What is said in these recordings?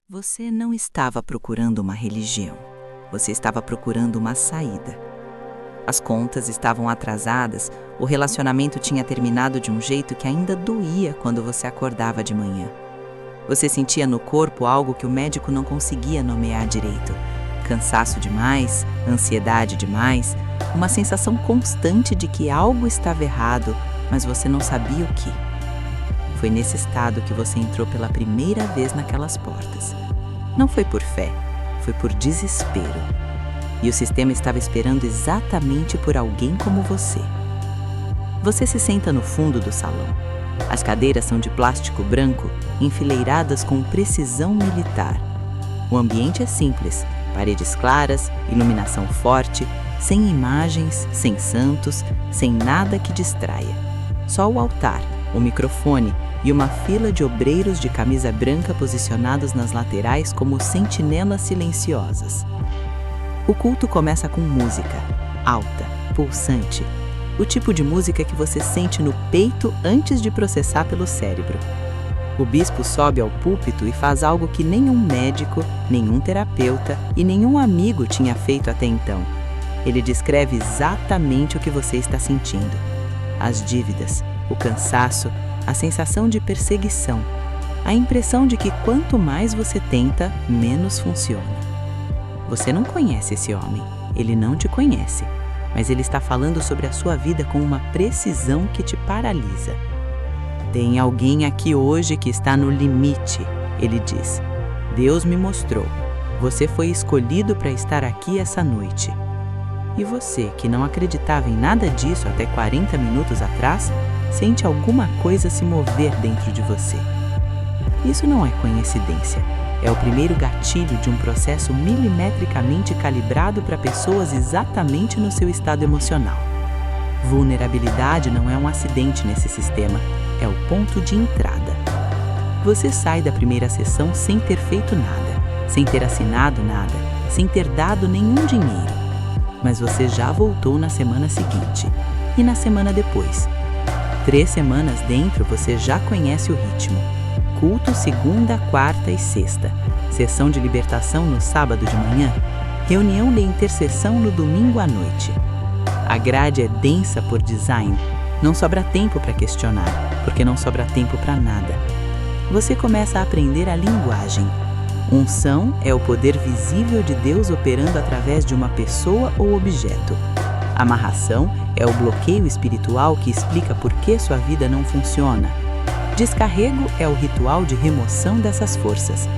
Você não estava procurando uma religião. Você estava procurando uma saída. As contas estavam atrasadas, o relacionamento tinha terminado de um jeito que ainda doía quando você acordava de manhã. Você sentia no corpo algo que o médico não conseguia nomear direito. Cansaço demais, ansiedade demais, uma sensação constante de que algo estava errado, mas você não sabia o que. Foi nesse estado que você entrou pela primeira vez naquelas portas. Não foi por fé, foi por desespero. E o sistema estava esperando exatamente por alguém como você. Você se senta no fundo do salão. As cadeiras são de plástico branco, enfileiradas com precisão militar. O ambiente é simples, paredes claras, iluminação forte, sem imagens, sem santos, sem nada que distraia. Só o altar, o microfone e uma fila de obreiros de camisa branca posicionados nas laterais como sentinelas silenciosas. O culto começa com música, alta, pulsante, o tipo de música que você sente no peito antes de processar pelo cérebro. O bispo sobe ao púlpito e faz algo que nenhum médico, nenhum terapeuta e nenhum amigo tinha feito até então. Ele descreve exatamente o que você está sentindo. As dívidas, o cansaço, a sensação de perseguição, a impressão de que quanto mais você tenta, menos funciona. Você não conhece esse homem, ele não te conhece, mas ele está falando sobre a sua vida com uma precisão que te paralisa. Tem alguém aqui hoje que está no limite, ele diz. Deus me mostrou. Você foi escolhido para estar aqui essa noite. E você, que não acreditava em nada disso até 40 minutos atrás, sente alguma coisa se mover dentro de você. Isso não é coincidência. É o primeiro gatilho de um processo milimetricamente calibrado para pessoas exatamente no seu estado emocional. Vulnerabilidade não é um acidente nesse sistema, é o ponto de entrada. Você sai da primeira sessão sem ter feito nada, sem ter assinado nada, sem ter dado nenhum dinheiro. Mas você já voltou na semana seguinte e na semana depois. 3 semanas dentro você já conhece o ritmo. Culto segunda, quarta e sexta. Sessão de libertação no sábado de manhã. Reunião de intercessão no domingo à noite. A grade é densa por design. Não sobra tempo para questionar, porque não sobra tempo para nada. Você começa a aprender a linguagem. Unção é o poder visível de Deus operando através de uma pessoa ou objeto. Amarração é o bloqueio espiritual que explica por que sua vida não funciona. Descarrego é o ritual de remoção dessas forças.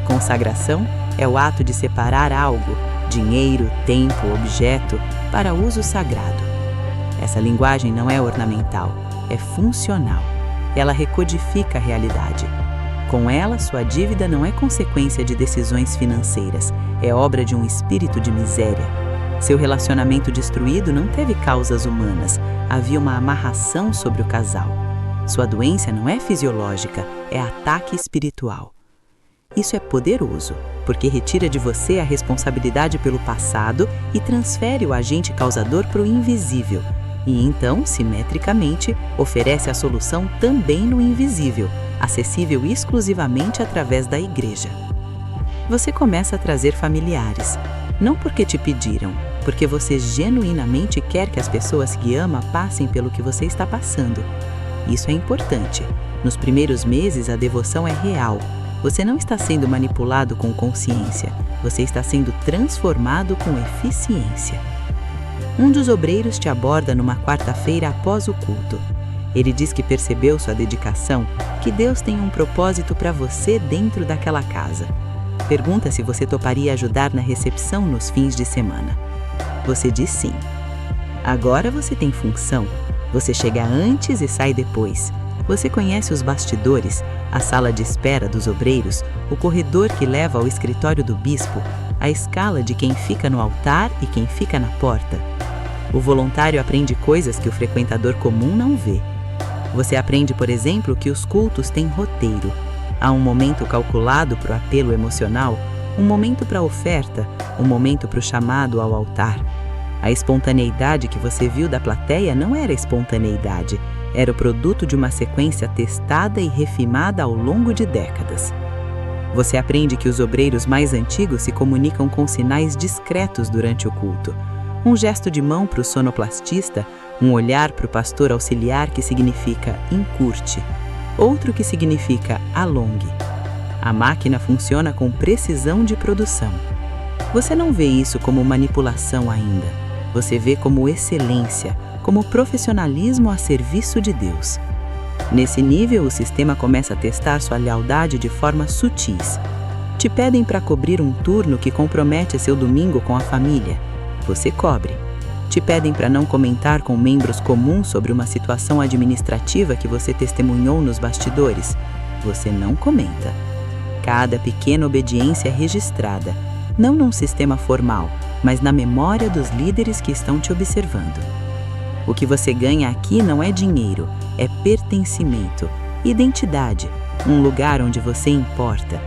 Consagração é o ato de separar algo, dinheiro, tempo, objeto, para uso sagrado. Essa linguagem não é ornamental, é funcional. Ela recodifica a realidade. Com ela, sua dívida não é consequência de decisões financeiras, é obra de um espírito de miséria. Seu relacionamento destruído não teve causas humanas, havia uma amarração sobre o casal. Sua doença não é fisiológica, é ataque espiritual. Isso é poderoso, porque retira de você a responsabilidade pelo passado e transfere o agente causador para o invisível. E então, simetricamente, oferece a solução também no invisível, acessível exclusivamente através da igreja. Você começa a trazer familiares, não porque te pediram, porque você genuinamente quer que as pessoas que ama passem pelo que você está passando. Isso é importante. Nos primeiros meses, a devoção é real. Você não está sendo manipulado com consciência, você está sendo transformado com eficiência. Um dos obreiros te aborda numa quarta-feira após o culto. Ele diz que percebeu sua dedicação, que Deus tem um propósito para você dentro daquela casa. Pergunta se você toparia ajudar na recepção nos fins de semana. Você diz sim. Agora você tem função. Você chega antes e sai depois. Você conhece os bastidores, a sala de espera dos obreiros, o corredor que leva ao escritório do bispo, a escala de quem fica no altar e quem fica na porta. O voluntário aprende coisas que o frequentador comum não vê. Você aprende, por exemplo, que os cultos têm roteiro. Há um momento calculado para o apelo emocional, um momento para a oferta, um momento para o chamado ao altar. A espontaneidade que você viu da plateia não era espontaneidade, era o produto de uma sequência testada e refinada ao longo de décadas. Você aprende que os obreiros mais antigos se comunicam com sinais discretos durante o culto. Um gesto de mão para o sonoplastista, um olhar para o pastor auxiliar que significa encurte, outro que significa alongue. A máquina funciona com precisão de produção. Você não vê isso como manipulação ainda. Você vê como excelência, como profissionalismo a serviço de Deus. Nesse nível, o sistema começa a testar sua lealdade de formas sutis. Te pedem para cobrir um turno que compromete seu domingo com a família. Você cobre. Te pedem para não comentar com membros comuns sobre uma situação administrativa que você testemunhou nos bastidores. Você não comenta. Cada pequena obediência é registrada, não num sistema formal, mas na memória dos líderes que estão te observando. O que você ganha aqui não é dinheiro, é pertencimento, identidade, um lugar onde você importa.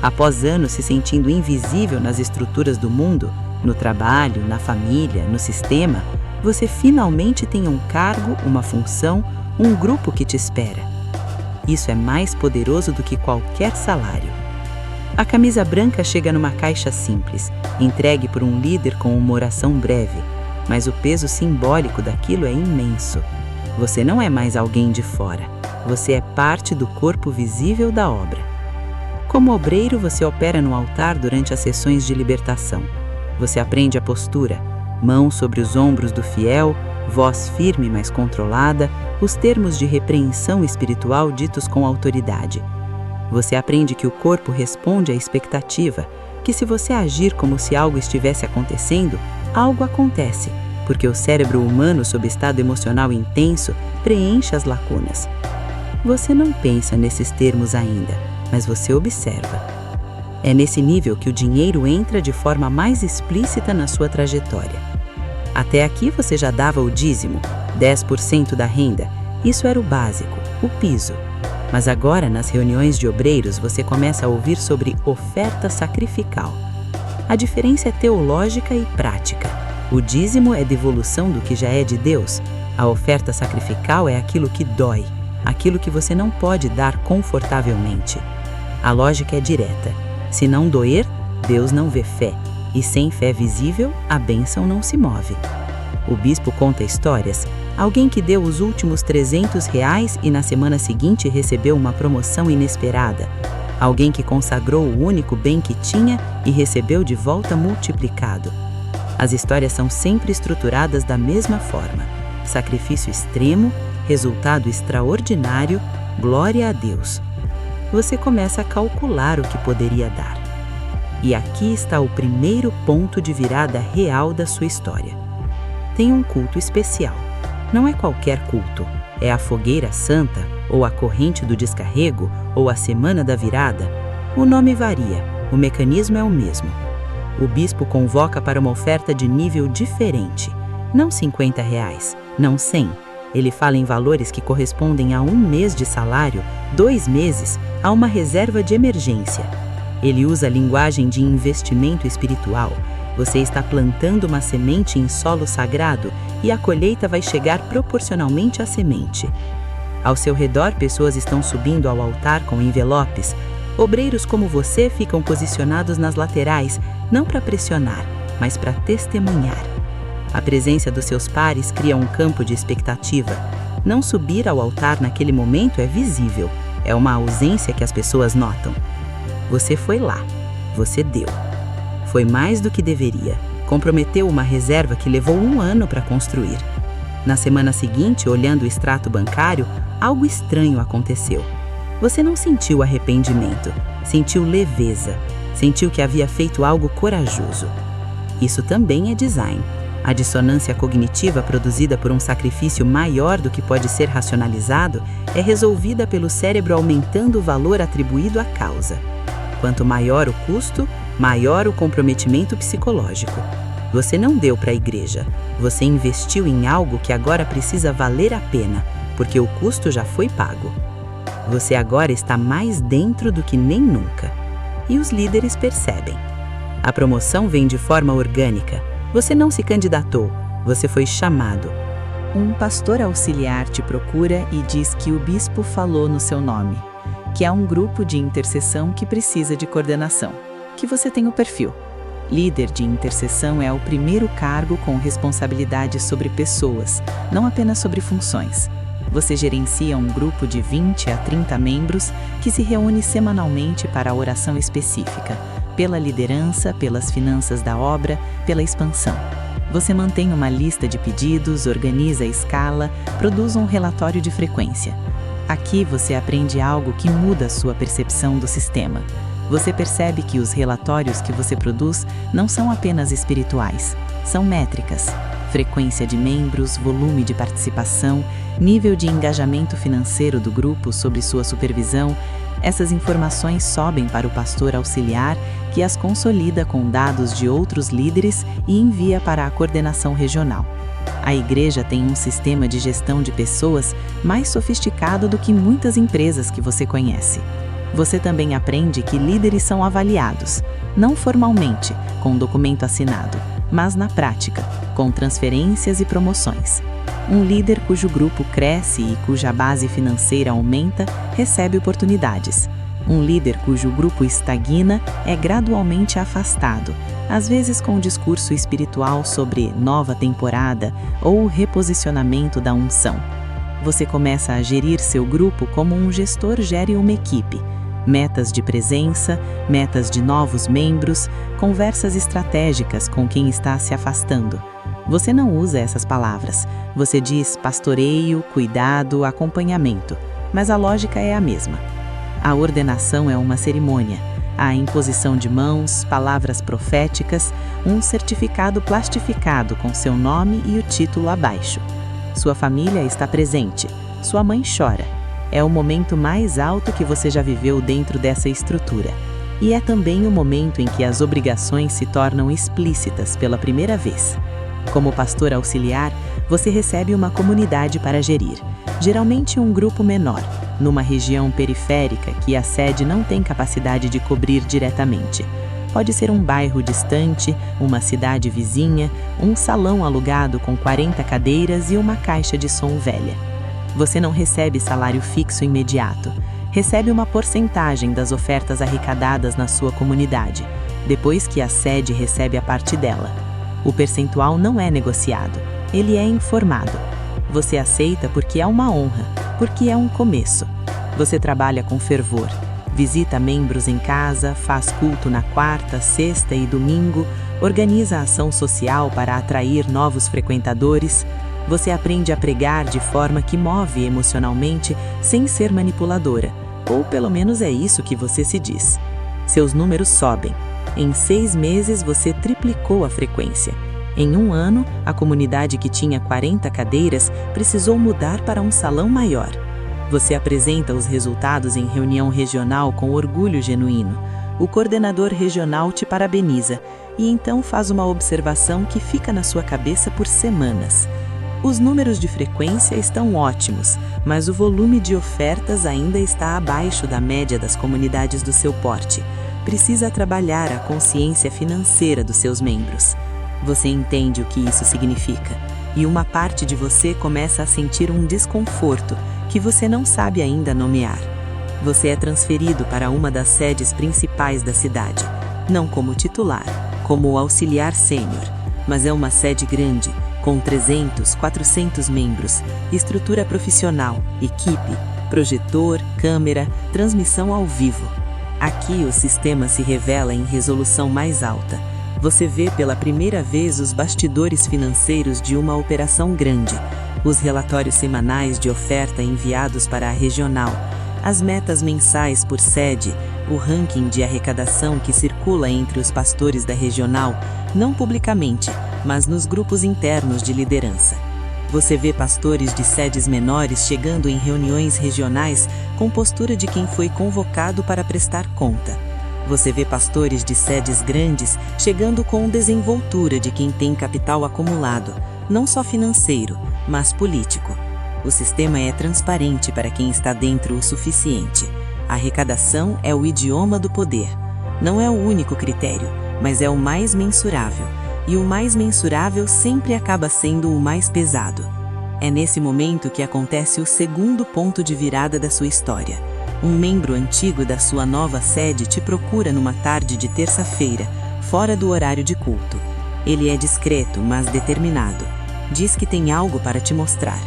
Após anos se sentindo invisível nas estruturas do mundo, no trabalho, na família, no sistema, você finalmente tem um cargo, uma função, um grupo que te espera. Isso é mais poderoso do que qualquer salário. A camisa branca chega numa caixa simples, entregue por um líder com uma oração breve, mas o peso simbólico daquilo é imenso. Você não é mais alguém de fora, você é parte do corpo visível da obra. Como obreiro, você opera no altar durante as sessões de libertação. Você aprende a postura, mãos sobre os ombros do fiel, voz firme mas controlada, os termos de repreensão espiritual ditos com autoridade. Você aprende que o corpo responde à expectativa, que se você agir como se algo estivesse acontecendo, algo acontece, porque o cérebro humano sob estado emocional intenso preenche as lacunas. Você não pensa nesses termos ainda, mas você observa. É nesse nível que o dinheiro entra de forma mais explícita na sua trajetória. Até aqui você já dava o dízimo, 10% da renda. Isso era o básico, o piso. Mas agora, nas reuniões de obreiros, você começa a ouvir sobre oferta sacrificial. A diferença é teológica e prática. O dízimo é devolução do que já é de Deus. A oferta sacrificial é aquilo que dói, aquilo que você não pode dar confortavelmente. A lógica é direta. Se não doer, Deus não vê fé. E sem fé visível, a bênção não se move. O bispo conta histórias. Alguém que deu os últimos R$300 e na semana seguinte recebeu uma promoção inesperada. Alguém que consagrou o único bem que tinha e recebeu de volta multiplicado. As histórias são sempre estruturadas da mesma forma. Sacrifício extremo, resultado extraordinário, glória a Deus. Você começa a calcular o que poderia dar. E aqui está o primeiro ponto de virada real da sua história. Tem um culto especial. Não é qualquer culto, é a fogueira santa, ou a corrente do descarrego, ou a semana da virada. O nome varia, o mecanismo é o mesmo. O bispo convoca para uma oferta de nível diferente, não R$50, não 100. Ele fala em valores que correspondem a 1 mês de salário, 2 meses, a uma reserva de emergência. Ele usa a linguagem de investimento espiritual. Você está plantando uma semente em solo sagrado e a colheita vai chegar proporcionalmente à semente. Ao seu redor, pessoas estão subindo ao altar com envelopes. Obreiros como você ficam posicionados nas laterais, não para pressionar, mas para testemunhar. A presença dos seus pares cria um campo de expectativa. Não subir ao altar naquele momento é visível, é uma ausência que as pessoas notam. Você foi lá, você deu. Foi mais do que deveria, comprometeu uma reserva que levou 1 ano para construir. Na semana seguinte, olhando o extrato bancário, algo estranho aconteceu. Você não sentiu arrependimento, sentiu leveza, sentiu que havia feito algo corajoso. Isso também é design. A dissonância cognitiva produzida por um sacrifício maior do que pode ser racionalizado é resolvida pelo cérebro aumentando o valor atribuído à causa. Quanto maior o custo, maior o comprometimento psicológico. Você não deu para a igreja, você investiu em algo que agora precisa valer a pena, porque o custo já foi pago. Você agora está mais dentro do que nem nunca. E os líderes percebem. A promoção vem de forma orgânica. Você não se candidatou, você foi chamado. Um pastor auxiliar te procura e diz que o bispo falou no seu nome. que é um grupo de intercessão que precisa de coordenação, que você tem o perfil. Líder de intercessão é o primeiro cargo com responsabilidade sobre pessoas, não apenas sobre funções. Você gerencia um grupo de 20 a 30 membros que se reúne semanalmente para a oração específica, pela liderança, pelas finanças da obra, pela expansão. Você mantém uma lista de pedidos, organiza a escala, produz um relatório de frequência. Aqui você aprende algo que muda a sua percepção do sistema. Você percebe que os relatórios que você produz não são apenas espirituais, são métricas. Frequência de membros, volume de participação, nível de engajamento financeiro do grupo sob sua supervisão. Essas informações sobem para o pastor auxiliar, que as consolida com dados de outros líderes e envia para a coordenação regional. A igreja tem um sistema de gestão de pessoas mais sofisticado do que muitas empresas que você conhece. Você também aprende que líderes são avaliados, não formalmente, com um documento assinado, mas na prática, com transferências e promoções. Um líder cujo grupo cresce e cuja base financeira aumenta, recebe oportunidades. Um líder cujo grupo estagna é gradualmente afastado, às vezes com um discurso espiritual sobre nova temporada ou reposicionamento da unção. Você começa a gerir seu grupo como um gestor gere uma equipe. Metas de presença, metas de novos membros, conversas estratégicas com quem está se afastando. Você não usa essas palavras. Você diz pastoreio, cuidado, acompanhamento, mas a lógica é a mesma. A ordenação é uma cerimônia. A imposição de mãos, palavras proféticas, um certificado plastificado com seu nome e o título abaixo. Sua família está presente. Sua mãe chora. É o momento mais alto que você já viveu dentro dessa estrutura. E é também o momento em que as obrigações se tornam explícitas pela primeira vez. Como pastor auxiliar, você recebe uma comunidade para gerir, geralmente um grupo menor, numa região periférica que a sede não tem capacidade de cobrir diretamente. Pode ser um bairro distante, uma cidade vizinha, um salão alugado com 40 cadeiras e uma caixa de som velha. Você não recebe salário fixo imediato. Recebe uma porcentagem das ofertas arrecadadas na sua comunidade, depois que a sede recebe a parte dela. O percentual não é negociado, ele é informado. Você aceita porque é uma honra, porque é um começo. Você trabalha com fervor, visita membros em casa, faz culto na quarta, sexta e domingo, organiza ação social para atrair novos frequentadores. Você aprende a pregar de forma que move emocionalmente sem ser manipuladora, ou pelo menos é isso que você se diz. Seus números sobem. Em 6 meses você triplicou a frequência. Em 1 ano, a comunidade que tinha 40 cadeiras precisou mudar para um salão maior. Você apresenta os resultados em reunião regional com orgulho genuíno. O coordenador regional te parabeniza e então faz uma observação que fica na sua cabeça por semanas. Os números de frequência estão ótimos, mas o volume de ofertas ainda está abaixo da média das comunidades do seu porte. Precisa trabalhar a consciência financeira dos seus membros. Você entende o que isso significa, e uma parte de você começa a sentir um desconforto que você não sabe ainda nomear. Você é transferido para uma das sedes principais da cidade, não como titular, como auxiliar sênior, mas é uma sede grande, com 300, 400 membros, estrutura profissional, equipe, projetor, câmera, transmissão ao vivo. Aqui o sistema se revela em resolução mais alta. Você vê pela primeira vez os bastidores financeiros de uma operação grande, os relatórios semanais de oferta enviados para a regional, as metas mensais por sede, o ranking de arrecadação que circula entre os pastores da regional, não publicamente, mas nos grupos internos de liderança. Você vê pastores de sedes menores chegando em reuniões regionais com postura de quem foi convocado para prestar conta. Você vê pastores de sedes grandes chegando com desenvoltura de quem tem capital acumulado, não só financeiro, mas político. O sistema é transparente para quem está dentro o suficiente. A arrecadação é o idioma do poder. Não é o único critério, mas é o mais mensurável. E o mais mensurável sempre acaba sendo o mais pesado. É nesse momento que acontece o segundo ponto de virada da sua história. Um membro antigo da sua nova sede te procura numa tarde de terça-feira, fora do horário de culto. Ele é discreto, mas determinado. Diz que tem algo para te mostrar.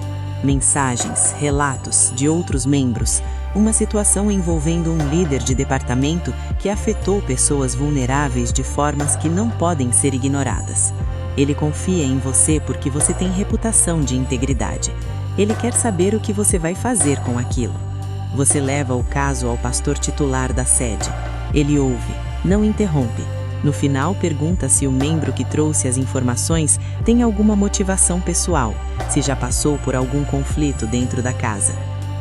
Mensagens, relatos de outros membros, uma situação envolvendo um líder de departamento que afetou pessoas vulneráveis de formas que não podem ser ignoradas. Ele confia em você porque você tem reputação de integridade. Ele quer saber o que você vai fazer com aquilo. Você leva o caso ao pastor titular da sede. Ele ouve, não interrompe. No final, pergunta se o membro que trouxe as informações tem alguma motivação pessoal, se já passou por algum conflito dentro da casa.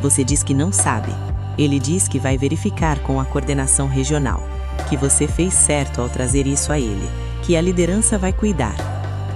Você diz que não sabe. Ele diz que vai verificar com a coordenação regional, que você fez certo ao trazer isso a ele, que a liderança vai cuidar.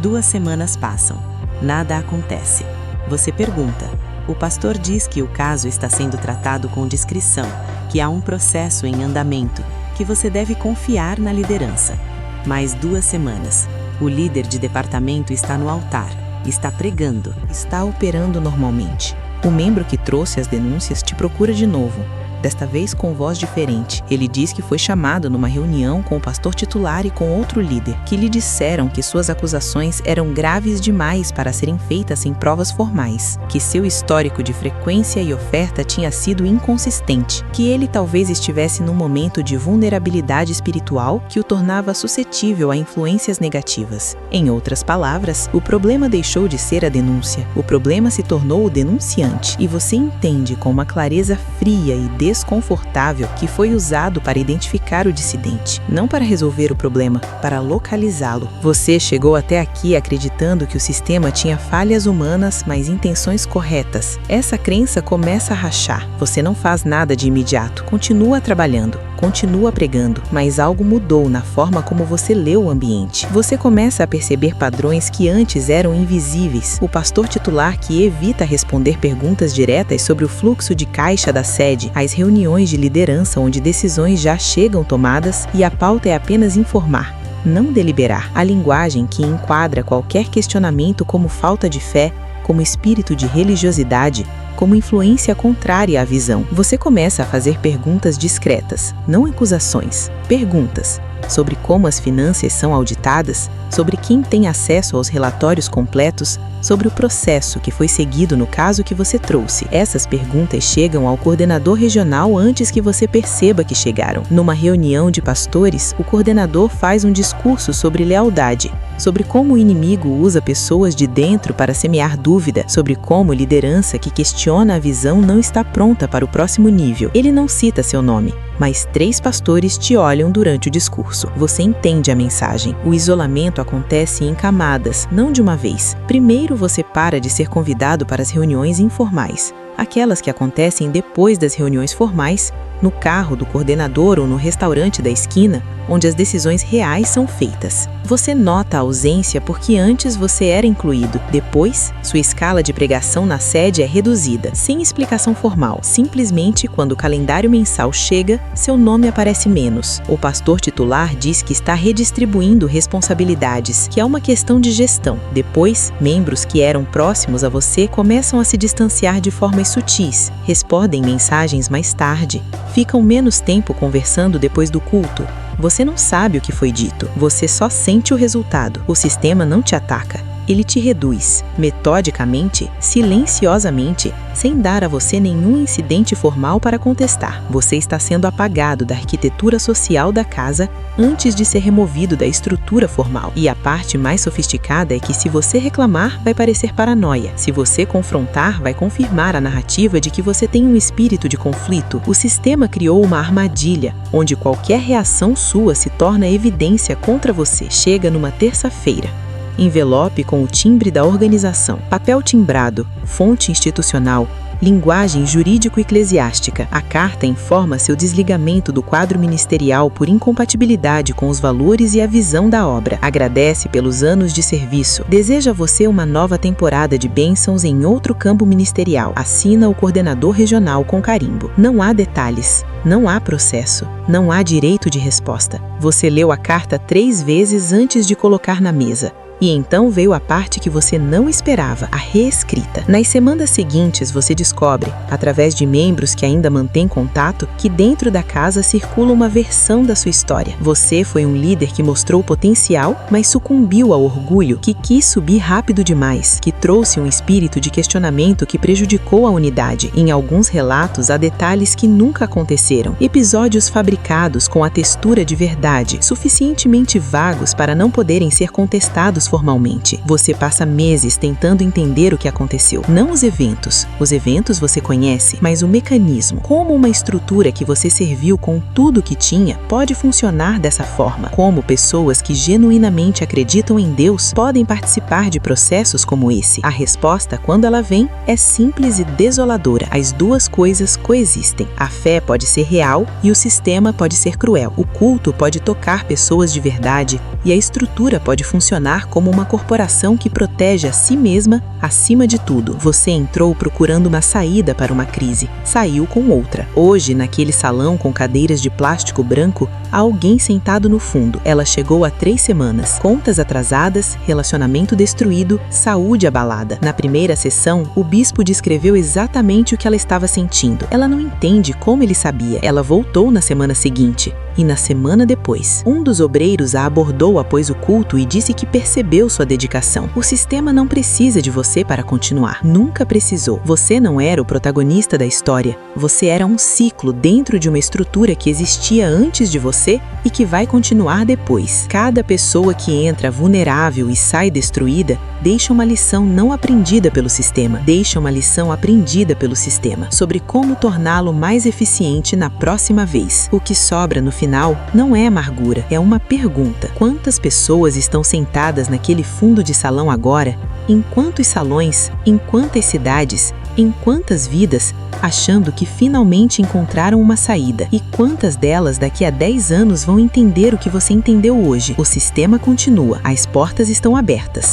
2 semanas passam. Nada acontece. Você pergunta. O pastor diz que o caso está sendo tratado com discrição, que há um processo em andamento, que você deve confiar na liderança. Mais 2 semanas. O líder de departamento está no altar, está pregando. Está operando normalmente. O membro que trouxe as denúncias te procura de novo, desta vez com voz diferente. Ele diz que foi chamado numa reunião com o pastor titular e com outro líder, que lhe disseram que suas acusações eram graves demais para serem feitas sem provas formais, que seu histórico de frequência e oferta tinha sido inconsistente, que ele talvez estivesse num momento de vulnerabilidade espiritual que o tornava suscetível a influências negativas. Em outras palavras, o problema deixou de ser a denúncia, o problema se tornou o denunciante, e você entende com uma clareza fria e desconfortável que foi usado para identificar o dissidente, não para resolver o problema, para localizá-lo. Você chegou até aqui acreditando que o sistema tinha falhas humanas, mas intenções corretas. Essa crença começa a rachar. Você não faz nada de imediato, continua trabalhando, continua pregando, mas algo mudou na forma como você lê o ambiente. Você começa a perceber padrões que antes eram invisíveis. O pastor titular que evita responder perguntas diretas sobre o fluxo de caixa da sede, as reuniões de liderança onde decisões já chegam tomadas e a pauta é apenas informar, não deliberar. A linguagem que enquadra qualquer questionamento como falta de fé, como espírito de religiosidade, como influência contrária à visão. Você começa a fazer perguntas discretas, não acusações, perguntas sobre como as finanças são auditadas, sobre quem tem acesso aos relatórios completos, sobre o processo que foi seguido no caso que você trouxe. Essas perguntas chegam ao coordenador regional antes que você perceba que chegaram. Numa reunião de pastores, o coordenador faz um discurso sobre lealdade, sobre como o inimigo usa pessoas de dentro para semear dúvida, sobre como liderança que questiona a visão não está pronta para o próximo nível. Ele não cita seu nome, mas 3 pastores te olham durante o discurso. Você entende a mensagem. O isolamento acontece em camadas, não de uma vez. Primeiro você para de ser convidado para as reuniões informais, aquelas que acontecem depois das reuniões formais, no carro do coordenador ou no restaurante da esquina, onde as decisões reais são feitas. Você nota a ausência porque antes você era incluído. Depois, sua escala de pregação na sede é reduzida, sem explicação formal. Simplesmente, quando o calendário mensal chega, seu nome aparece menos. O pastor titular diz que está redistribuindo responsabilidades, que é uma questão de gestão. Depois, membros que eram próximos a você começam a se distanciar de formas sutis, respondem mensagens mais tarde, ficam menos tempo conversando depois do culto. Você não sabe o que foi dito, você só sente o resultado. O sistema não te ataca, ele te reduz, metodicamente, silenciosamente, sem dar a você nenhum incidente formal para contestar. Você está sendo apagado da arquitetura social da casa antes de ser removido da estrutura formal. E a parte mais sofisticada é que se você reclamar, vai parecer paranoia. Se você confrontar, vai confirmar a narrativa de que você tem um espírito de conflito. O sistema criou uma armadilha, onde qualquer reação sua se torna evidência contra você. Chega numa terça-feira. Envelope com o timbre da organização, papel timbrado, fonte institucional, linguagem jurídico-eclesiástica. A carta informa seu desligamento do quadro ministerial por incompatibilidade com os valores e a visão da obra. Agradece pelos anos de serviço. Deseja a você uma nova temporada de bênçãos em outro campo ministerial. Assina o coordenador regional com carimbo. Não há detalhes. Não há processo. Não há direito de resposta. Você leu a carta 3 vezes antes de colocar na mesa. E então veio a parte que você não esperava, a reescrita. Nas semanas seguintes, você descobre, através de membros que ainda mantêm contato, que dentro da casa circula uma versão da sua história. Você foi um líder que mostrou potencial, mas sucumbiu ao orgulho, que quis subir rápido demais, que trouxe um espírito de questionamento que prejudicou a unidade. Em alguns relatos, há detalhes que nunca aconteceram. Episódios fabricados com a textura de verdade, suficientemente vagos para não poderem ser contestados formalmente. Você passa meses tentando entender o que aconteceu. Não os eventos. Os eventos você conhece, mas o mecanismo. Como uma estrutura que você serviu com tudo que tinha pode funcionar dessa forma. Como pessoas que genuinamente acreditam em Deus podem participar de processos como esse. A resposta, quando ela vem, é simples e desoladora. As duas coisas coexistem. A fé pode ser real e o sistema pode ser cruel. O culto pode tocar pessoas de verdade e a estrutura pode funcionar como uma corporação que protege a si mesma acima de tudo. Você entrou procurando uma saída para uma crise, saiu com outra. Hoje, naquele salão com cadeiras de plástico branco, há alguém sentado no fundo. Ela chegou há 3 semanas. Contas atrasadas, relacionamento destruído, saúde abalada. Na primeira sessão, o bispo descreveu exatamente o que ela estava sentindo. Ela não entende como ele sabia. Ela voltou na semana seguinte. E na semana depois, um dos obreiros a abordou após o culto e disse que percebeu sua dedicação. O sistema não precisa de você para continuar. Nunca precisou. Você não era o protagonista da história. Você era um ciclo dentro de uma estrutura que existia antes de você e que vai continuar depois. Cada pessoa que entra vulnerável e sai destruída deixa uma lição não aprendida pelo sistema. Deixa uma lição aprendida pelo sistema sobre como torná-lo mais eficiente na próxima vez. O que sobra no final não é amargura, é uma pergunta. Quantas pessoas estão sentadas naquele fundo de salão agora? Em quantos salões? Em quantas cidades? Em quantas vidas? Achando que finalmente encontraram uma saída. E quantas delas daqui a 10 anos vão entender o que você entendeu hoje? O sistema continua, as portas estão abertas.